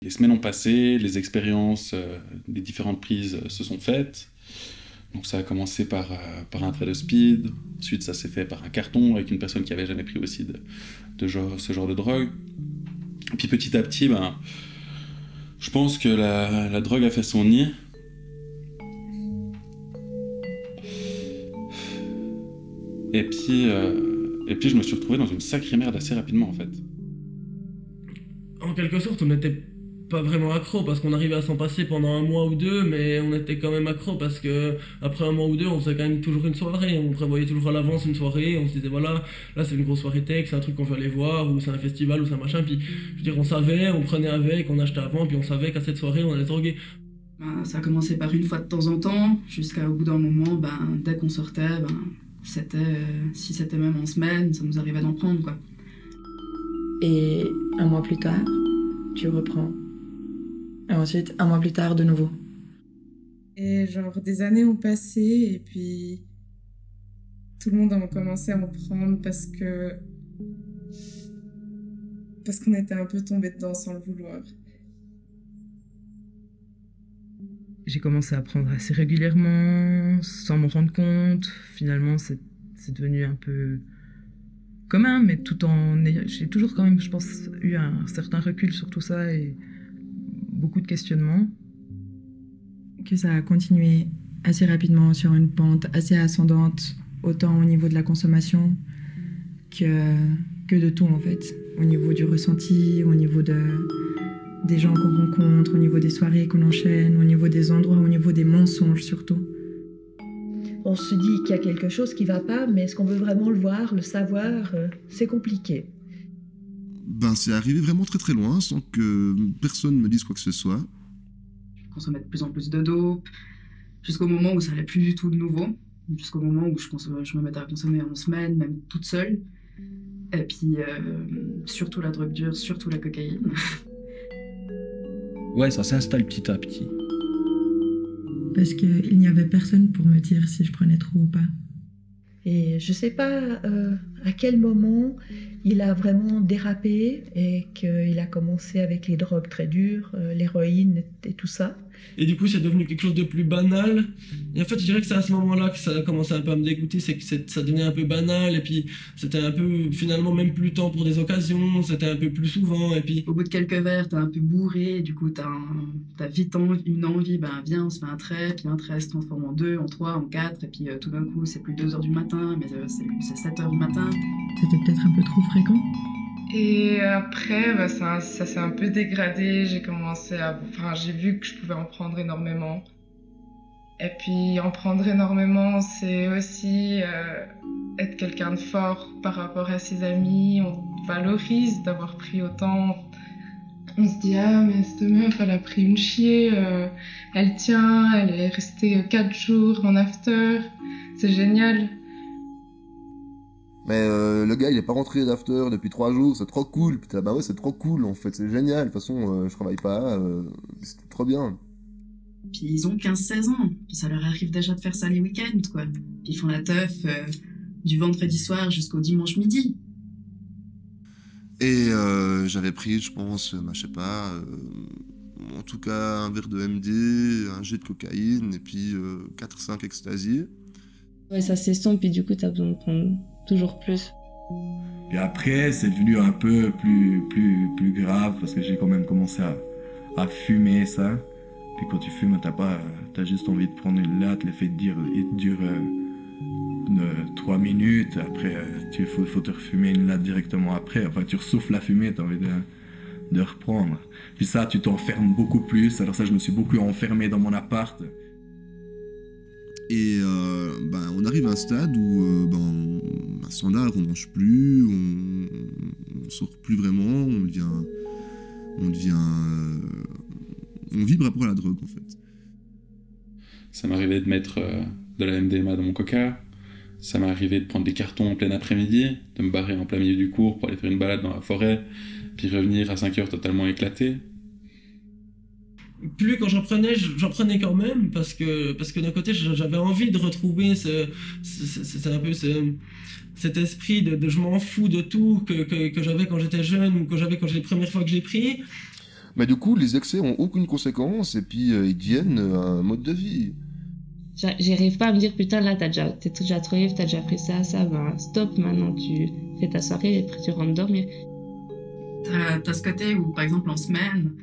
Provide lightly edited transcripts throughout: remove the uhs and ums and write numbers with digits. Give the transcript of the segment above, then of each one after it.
Les semaines ont passé, les expériences des différentes prises se sont faites. Donc ça a commencé par un trait de speed, ensuite ça s'est fait par un carton avec une personne qui avait jamais pris aussi ce genre de drogue. Et puis petit à petit, je pense que la drogue a fait son nid. Et puis je me suis retrouvé dans une sacrée merde assez rapidement en fait. En quelque sorte, on n'était pas vraiment accro parce qu'on arrivait à s'en passer pendant un mois ou deux, mais on était quand même accro parce que après un mois ou deux, on faisait quand même toujours une soirée. On prévoyait toujours à l'avance une soirée. On se disait voilà, là c'est une grosse soirée tech, c'est un truc qu'on veut aller voir, ou c'est un festival, ou c'est un machin. Puis je veux dire, on savait, on prenait avec, on achetait avant, puis on savait qu'à cette soirée, on allait droguer. Ça a commencé par une fois de temps en temps, jusqu'à au bout d'un moment, dès qu'on sortait, si c'était même en semaine, ça nous arrivait d'en prendre, quoi. Et un mois plus tard, tu reprends. Et ensuite, un mois plus tard, de nouveau. Et genre, des années ont passé, et puis tout le monde a commencé à en prendre parce qu'on était un peu tombé dedans sans le vouloir. J'ai commencé à prendre assez régulièrement, sans m'en rendre compte. Finalement, c'est devenu un peu commun, mais j'ai toujours quand même, je pense, eu un certain recul sur tout ça et beaucoup de questionnements. Que ça a continué assez rapidement sur une pente assez ascendante, autant au niveau de la consommation que de tout en fait. Au niveau du ressenti, au niveau des gens qu'on rencontre, au niveau des soirées qu'on enchaîne, au niveau des endroits, au niveau des mensonges surtout. On se dit qu'il y a quelque chose qui ne va pas, mais est-ce qu'on veut vraiment le voir, le savoir? C'est compliqué. C'est arrivé vraiment très très loin, sans que personne me dise quoi que ce soit. Je consommais de plus en plus de dope, jusqu'au moment où ça allait plus du tout de nouveau, jusqu'au moment où je me mettais à consommer en semaine, même toute seule. Et puis, surtout la drogue dure, surtout la cocaïne. Ouais, ça s'installe petit à petit. Parce qu'il n'y avait personne pour me dire si je prenais trop ou pas. Et je ne sais pas à quel moment il a vraiment dérapé et qu'il a commencé avec les drogues très dures, l'héroïne et tout ça. Et du coup, c'est devenu quelque chose de plus banal. Et en fait, je dirais que c'est à ce moment-là que ça a commencé un peu à me dégoûter, c'est que ça devenait un peu banal, et puis c'était un peu, finalement, même plus temps pour des occasions, c'était un peu plus souvent, et puis... Au bout de quelques verres, t'es un peu bourré, du coup, t'as vite une envie, viens, on se fait un trait, puis un trait se transforme en 2, en 3, en 4, et puis tout d'un coup, c'est plus 2h du matin, mais c'est 7h du matin. C'était peut-être un peu trop fréquent. Et après, ça s'est un peu dégradé. J'ai vu que je pouvais en prendre énormément. Et puis, en prendre énormément, c'est aussi être quelqu'un de fort par rapport à ses amis. On valorise d'avoir pris autant. On se dit, ah, mais cette meuf, elle a pris une chier. Elle tient, elle est restée 4 jours en after. C'est génial. Mais le gars, il est pas rentré d'after depuis 3 jours, c'est trop cool. Putain, ouais, c'est trop cool, en fait, c'est génial. De toute façon, je travaille pas, c'était trop bien. Puis ils ont 15-16 ans, puis ça leur arrive déjà de faire ça les week-ends, quoi. Puis ils font la teuf du vendredi soir jusqu'au dimanche midi. Et j'avais pris, je pense, je sais pas, en tout cas un verre de MD, un jet de cocaïne, et puis 4-5 ecstasy. Ouais, ça s'estompe, puis du coup, t'as besoin de prendre toujours plus. Puis après, c'est devenu un peu plus grave, parce que j'ai quand même commencé à fumer ça. Puis quand tu fumes, t'as juste envie de prendre une latte, l'effet de dire, il dure 3 minutes, après, faut te refumer une latte directement après. Enfin, tu ressouffles la fumée, t'as envie de reprendre. Puis ça, tu t'enfermes beaucoup plus. Alors ça, je me suis beaucoup enfermé dans mon appart. Et on arrive à un stade où sans l'art, on mange plus, on sort plus vraiment, on vibre après la drogue en fait. Ça m'est arrivé de mettre de la MDMA dans mon coca, ça m'est arrivé de prendre des cartons en plein après-midi, de me barrer en plein milieu du cours pour aller faire une balade dans la forêt, puis revenir à 5h totalement éclaté. Plus quand j'en prenais quand même, parce que d'un côté j'avais envie de retrouver cet esprit de je m'en fous de tout que j'avais quand j'étais jeune ou que j'avais quand les premières fois que j'ai pris. Mais du coup, les excès ont aucune conséquence et puis ils deviennent un mode de vie. J'arrive pas à me dire, putain, là, t'es déjà trop libre, t'as déjà pris ça, ben, stop, maintenant, tu fais ta soirée et après tu rentres dormir. T'as ce côté où, par exemple, en semaine,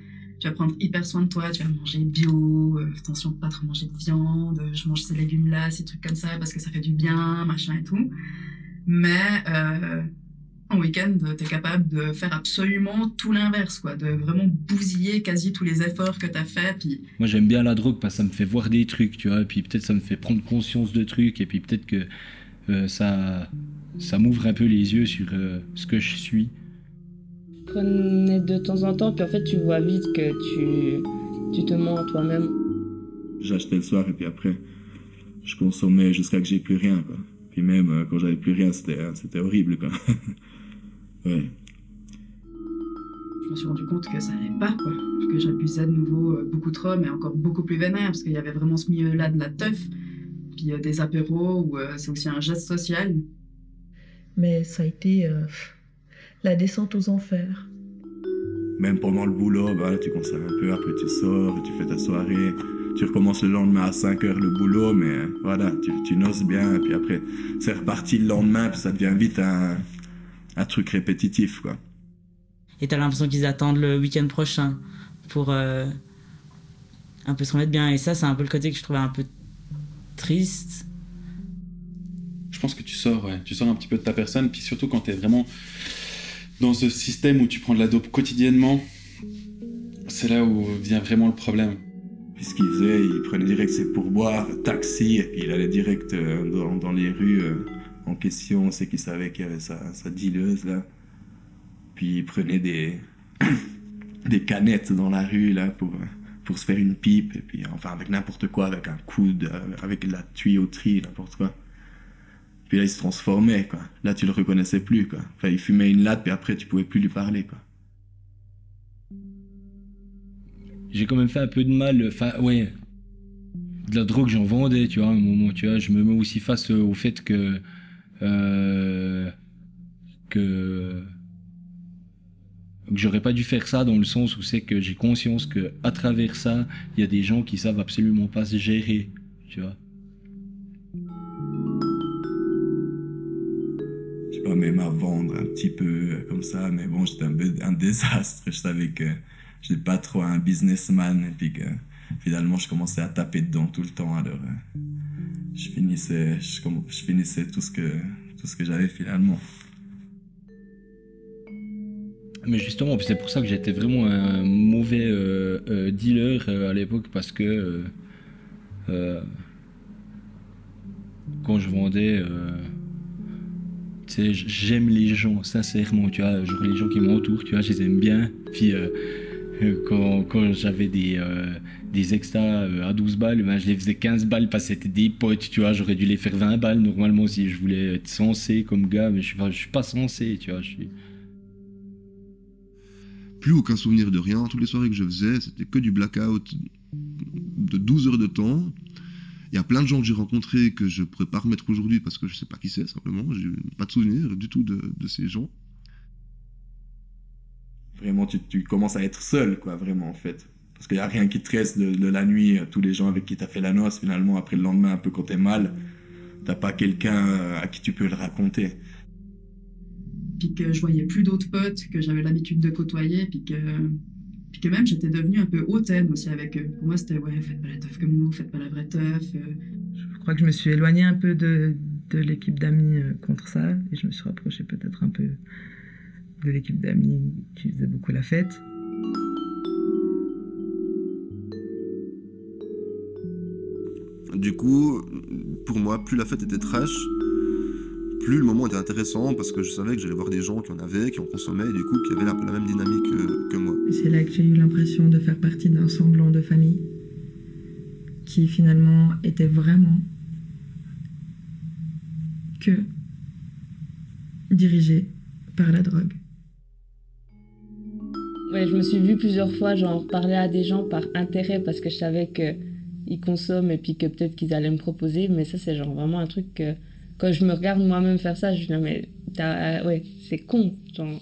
tu vas prendre hyper soin de toi, tu vas manger bio, attention de pas trop manger de viande, je mange ces légumes-là, ces trucs comme ça, parce que ça fait du bien, machin et tout. Mais en week-end, t'es capable de faire absolument tout l'inverse, quoi, de vraiment bousiller quasi tous les efforts que t'as fait. Puis... Moi, j'aime bien la drogue parce que ça me fait voir des trucs, tu vois, et puis peut-être ça me fait prendre conscience de trucs, et puis peut-être que ça m'ouvre un peu les yeux sur ce que je suis. Je prenais de temps en temps, puis en fait, tu vois vite que tu te mens à toi-même. J'achetais le soir, et puis après, je consommais jusqu'à que j'ai plus rien, quoi. Puis même quand j'avais plus rien, c'était horrible, quoi. Ouais. Je me suis rendu compte que ça allait pas, quoi. Que j'abusais de nouveau beaucoup trop, mais encore beaucoup plus vénère, parce qu'il y avait vraiment ce milieu-là de la teuf, puis des apéros, où c'est aussi un geste social. Mais ça a été la descente aux enfers. Même pendant le boulot, bah, tu consommes un peu, après tu sors, tu fais ta soirée, tu recommences le lendemain à 5 heures le boulot, mais voilà, tu noces bien, et puis après, c'est reparti le lendemain, puis ça devient vite un truc répétitif, quoi. Et t'as l'impression qu'ils attendent le week-end prochain pour un peu se remettre bien. Et ça, c'est un peu le côté que je trouvais un peu triste. Je pense que tu sors un petit peu de ta personne, puis surtout quand t'es vraiment dans ce système où tu prends de la dope quotidiennement, c'est là où vient vraiment le problème. Puis ce qu'il faisait, il prenait direct ses pourboires, taxi, et puis il allait direct dans les rues en question, c'est qu'il savait qu'il y avait sa dealeuse, là. Puis il prenait des canettes dans la rue, là, pour se faire une pipe, et puis enfin avec n'importe quoi, avec un coude, avec la tuyauterie, n'importe quoi. Puis là, il se transformait, quoi. Là, tu le reconnaissais plus, quoi. Enfin, il fumait une latte, puis après, tu pouvais plus lui parler, quoi. J'ai quand même fait un peu de mal, enfin, ouais. De la drogue, j'en vendais, tu vois, à un moment, tu vois. Je me mets aussi face au fait que j'aurais pas dû faire ça, dans le sens où c'est que j'ai conscience que à travers ça, il y a des gens qui savent absolument pas se gérer, tu vois. Je sais pas, même à vendre un petit peu comme ça, mais bon, j'étais un désastre. Je savais que j'étais pas trop un businessman, et puis que finalement je commençais à taper dedans tout le temps, alors je finissais tout ce que j'avais finalement. Mais justement, c'est pour ça que j'étais vraiment un mauvais dealer à l'époque, parce que quand je vendais, tu sais, j'aime les gens, sincèrement, tu vois, genre les gens qui m'entourent, tu vois, je les aime bien. Puis quand j'avais des extras à 12 balles, ben, je les faisais 15 balles parce que c'était des potes, tu vois, j'aurais dû les faire 20 balles normalement si je voulais être sensé comme gars, mais je suis pas sensé, tu vois, Plus aucun souvenir de rien. Toutes les soirées que je faisais, c'était que du blackout de 12 heures de temps. Il y a plein de gens que j'ai rencontrés que je ne pourrais pas remettre aujourd'hui parce que je ne sais pas qui c'est, simplement. Je n'ai pas de souvenir du tout de ces gens. Vraiment, tu commences à être seul, quoi, vraiment, en fait. Parce qu'il n'y a rien qui te reste de la nuit, tous les gens avec qui tu as fait la noce, finalement, après le lendemain, un peu quand tu es mal, tu n'as pas quelqu'un à qui tu peux le raconter. Puis que je voyais plus d'autres potes que j'avais l'habitude de côtoyer, puis que même j'étais devenue un peu hautaine aussi avec eux. Pour moi, c'était ouais, faites pas la teuf comme nous, faites pas la vraie teuf. Je crois que je me suis éloignée un peu de l'équipe d'amis contre ça, et je me suis rapprochée peut-être un peu de l'équipe d'amis qui faisait beaucoup la fête. Du coup, pour moi, plus la fête était trash, plus le moment était intéressant, parce que je savais que j'allais voir des gens qui en avaient, qui en consommaient, et du coup qui avaient un peu la même dynamique que moi. C'est là que j'ai eu l'impression de faire partie d'un semblant de famille qui finalement était vraiment que dirigé par la drogue. Ouais, je me suis vue plusieurs fois genre parler à des gens par intérêt parce que je savais qu'ils consomment et puis que peut-être qu'ils allaient me proposer, mais ça c'est genre vraiment un truc que quand je me regarde moi-même faire ça, je me dis non mais ouais, c'est con, genre.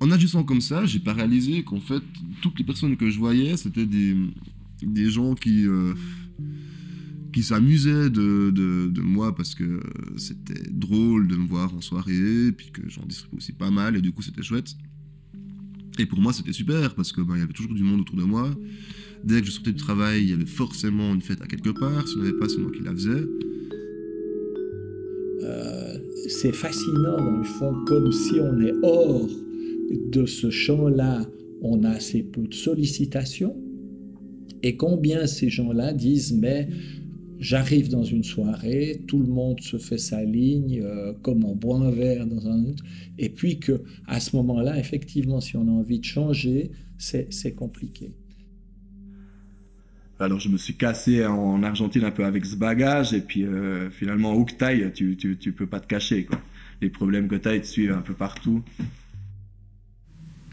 En agissant comme ça, j'ai pas réalisé qu'en fait, toutes les personnes que je voyais, c'était des gens qui s'amusaient de moi parce que c'était drôle de me voir en soirée, puis que j'en distribuais aussi pas mal, et du coup c'était chouette. Et pour moi c'était super parce que il y avait toujours du monde autour de moi. Dès que je sortais du travail, il y avait forcément une fête à quelque part. Si on n'avait pas, c'est moi qui la faisais. C'est fascinant dans le fond, comme si on est hors de ce champ-là, on a assez peu de sollicitations. Et combien ces gens-là disent, mais j'arrive dans une soirée, tout le monde se fait sa ligne, comme on boit un verre dans un autre, et puis que à ce moment-là, effectivement, si on a envie de changer, c'est compliqué. Alors je me suis cassé en Argentine un peu avec ce bagage, et puis finalement où que t'ailles, tu peux pas te cacher, quoi. Les problèmes que t'as, ils te suivent un peu partout.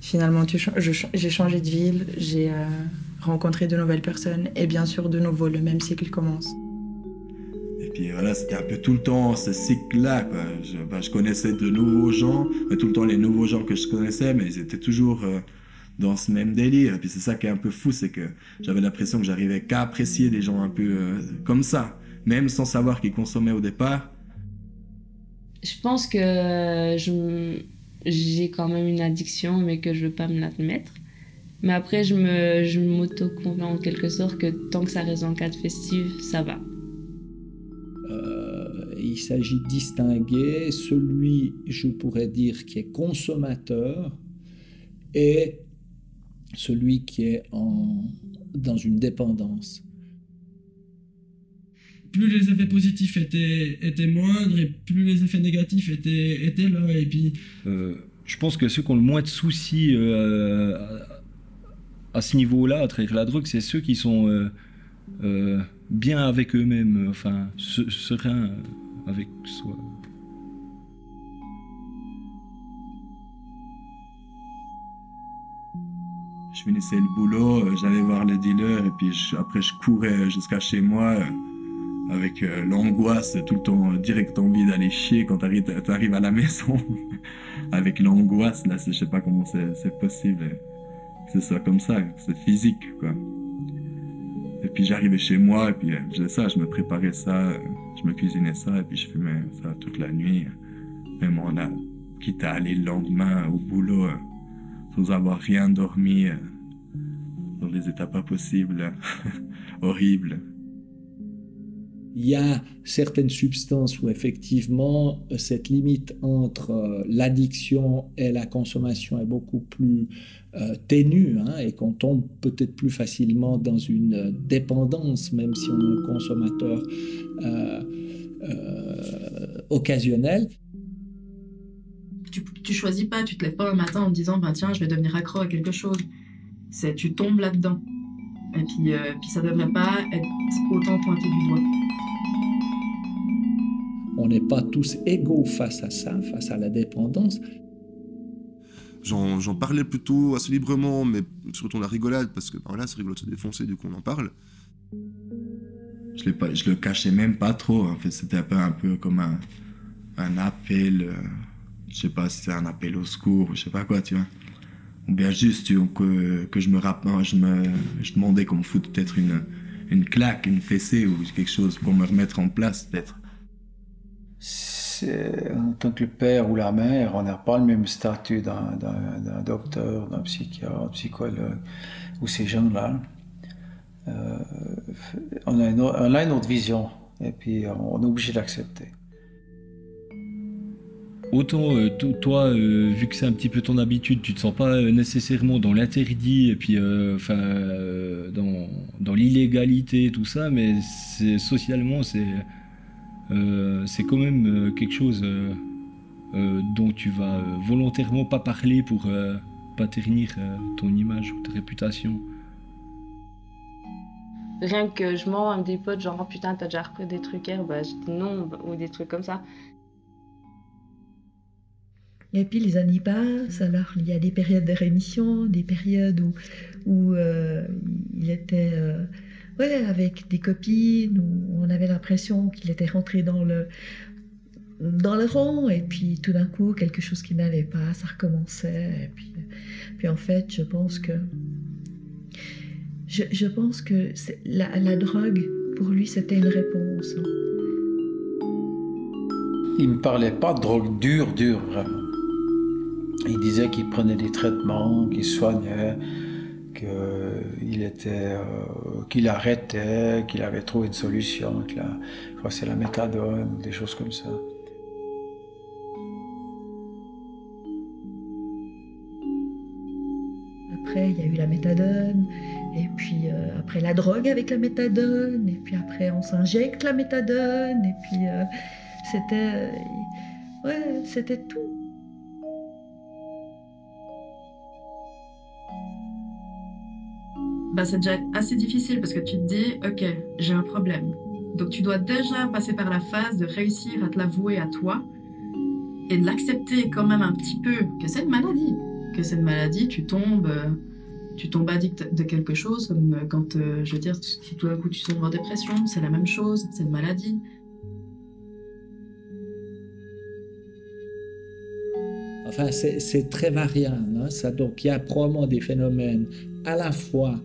Finalement, j'ai changé de ville, j'ai rencontré de nouvelles personnes, et bien sûr, de nouveau, le même cycle commence. Et puis voilà, c'était un peu tout le temps ce cycle-là, quoi. Je connaissais de nouveaux gens, mais tout le temps les nouveaux gens que je connaissais, mais ils étaient toujours dans ce même délire. Et puis c'est ça qui est un peu fou, c'est que j'avais l'impression que j'arrivais qu'à apprécier des gens un peu comme ça, même sans savoir qu'ils consommaient au départ. Je pense que j'ai quand même une addiction, mais que je veux pas me l'admettre. Mais après, je m'auto-convainc en quelque sorte que tant que ça reste en cadre festif, ça va. Il s'agit de distinguer celui, je pourrais dire, qui est consommateur et celui qui est dans une dépendance. Plus les effets positifs étaient moindres et plus les effets négatifs étaient là. Et puis, je pense que ceux qui ont le moins de soucis à ce niveau-là, à travers la drogue, c'est ceux qui sont bien avec eux-mêmes, enfin, sereins avec soi. Je finissais le boulot, j'allais voir le dealer, et puis après je courais jusqu'à chez moi avec l'angoisse, tout le temps direct envie d'aller chier quand t'arrives à la maison. Avec l'angoisse, là, je sais pas comment c'est possible. C'est ça, comme ça, c'est physique, quoi. Et puis j'arrivais chez moi, et puis je faisais ça, je me préparais ça, je me cuisinais ça, et puis je fumais ça toute la nuit. Même quitte à aller le lendemain au boulot, sans avoir rien dormi, dans des états pas possibles, horribles. Il y a certaines substances où effectivement cette limite entre l'addiction et la consommation est beaucoup plus ténue, hein, et qu'on tombe peut-être plus facilement dans une dépendance, même si on est un consommateur occasionnel. Tu choisis pas, tu te lèves pas un matin en te disant tiens, je vais devenir accro à quelque chose. Tu tombes là-dedans. Et puis ça devrait pas être autant pointé du doigt. On n'est pas tous égaux face à ça, face à la dépendance. J'en parlais plutôt assez librement, mais surtout la rigolade, parce que voilà, c'est rigolo de se défoncer, du coup on en parle. Je le cachais même pas trop, en fait, c'était un peu comme un appel, je sais pas si c'est un appel au secours, ou je sais pas quoi, tu vois. Ou bien juste que je demandais qu'on me foute peut-être une claque, une fessée ou quelque chose pour me remettre en place, peut-être. En tant que le père ou la mère, on n'a pas le même statut d'un docteur, d'un psychiatre, psychologue, ou ces gens-là. On a une autre vision, et puis on est obligé d'accepter. Autant toi, vu que c'est un petit peu ton habitude, tu te sens pas nécessairement dans l'interdit et puis dans l'illégalité, tout ça, mais socialement c'est quand même quelque chose dont tu vas volontairement pas parler pour pas ternir ton image ou ta réputation. Rien que je mens à des potes, genre oh putain t'as déjà repris des trucs hier, bah je dis non, ou des trucs comme ça. Et puis les années passent, alors il y a des périodes de rémission, des périodes où il était avec des copines, où on avait l'impression qu'il était rentré dans dans le rang, et puis tout d'un coup, quelque chose qui n'allait pas, ça recommençait. Et puis en fait, je pense que la drogue, pour lui, c'était une réponse. Il ne me parlait pas de drogue dure, vraiment. Il disait qu'il prenait des traitements, qu'il soignait, qu'il arrêtait, qu'il avait trouvé une solution. Je crois que c'est la méthadone, des choses comme ça. Après, il y a eu la méthadone, et puis après la drogue avec la méthadone, et puis après on s'injecte la méthadone, et puis c'était tout. Bah, c'est déjà assez difficile parce que tu te dis, ok, j'ai un problème. Donc tu dois déjà passer par la phase de réussir à te l'avouer à toi et de l'accepter quand même un petit peu que c'est une maladie. Que c'est une maladie, tu tombes addict de quelque chose, comme quand, je veux dire, si tout d'un coup tu tombes en dépression, c'est la même chose, c'est une maladie. Enfin, c'est très variable. Hein, ça, donc il y a probablement des phénomènes à la fois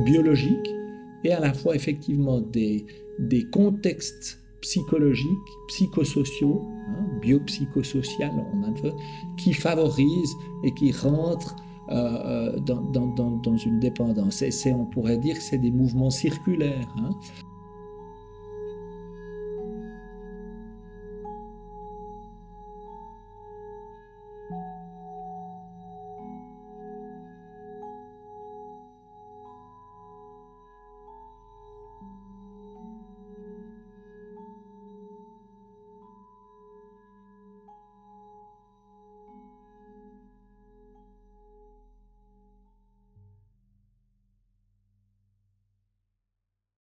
biologiques et à la fois effectivement des contextes psychologiques, psychosociaux, hein, biopsychosocial, qui favorisent et qui rentrent dans une dépendance. On pourrait dire que c'est des mouvements circulaires. Hein.